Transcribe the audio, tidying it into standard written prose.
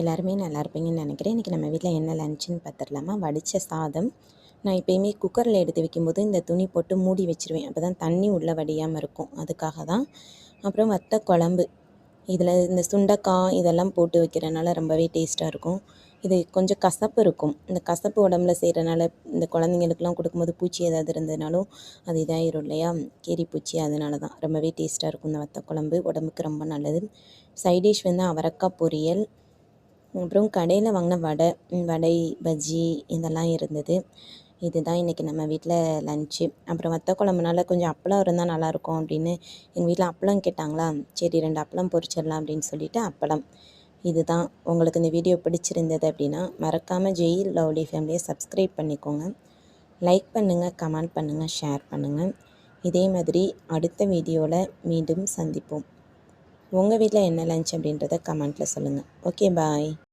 எல்லாருமே நல்லா இருப்பீங்கன்னு நினைக்கிறேன். இன்றைக்கி நம்ம வீட்டில் என்ன லன்ச்சுன்னு பார்த்துடலாமா? வடித்த சாதம். நான் எப்பயுமே குக்கரில் எடுத்து வைக்கும்போது இந்த துணி போட்டு மூடி வச்சுருவேன். அப்போ தான் தண்ணி உள்ளே வடியாமல் இருக்கும். அதுக்காக தான். அப்புறம் வத்த குழம்பு. இதில் இந்த சுண்டைக்காய் இதெல்லாம் போட்டு வைக்கிறனால ரொம்பவே டேஸ்ட்டாக இருக்கும். இது கொஞ்சம் கசப்பு இருக்கும். இந்த கசப்பு உடம்புல செய்கிறனால இந்த குழந்தைங்களுக்குலாம் கொடுக்கும்போது பூச்சி ஏதாவது இருந்ததுனாலும் அது இதாகிரும் இல்லையா? கீரிப்பூச்சி. அதனால தான் ரொம்பவே டேஸ்ட்டாக இருக்கும் இந்த வத்த குழம்பு. உடம்புக்கு ரொம்ப நல்லது. சைடிஷ் வந்து அவரைக்காய் பொரியல். அப்புறம் கடையில் வாங்கின வடை, பஜ்ஜி இதெல்லாம் இருந்தது. இதுதான் இன்றைக்கி நம்ம வீட்டில் லன்ச்சு. அப்புறம் வத்த குழம்புனால கொஞ்சம் அப்பளம் இருந்தால் நல்லாயிருக்கும் அப்படின்னு எங்கள் வீட்டில் அப்பளம் கேட்டாங்களா, சரி 2 அப்பளம் பொரிச்சிடலாம் அப்படின்னு சொல்லிட்டு அப்பளம். இதுதான். உங்களுக்கு இந்த வீடியோ பிடிச்சிருந்தது அப்படின்னா மறக்காமல் ஜெய் லவ்லி ஃபேமிலியை சப்ஸ்கிரைப் பண்ணிக்கோங்க. லைக் பண்ணுங்கள், கமெண்ட் பண்ணுங்கள், ஷேர் பண்ணுங்கள். இதே மாதிரி அடுத்த வீடியோவில் மீண்டும் சந்திப்போம். உங்கள் வீட்டில் என்ன லன்ச் அப்படின்றத கமெண்ட்டில் சொல்லுங்கள். ஓகே, பாய்.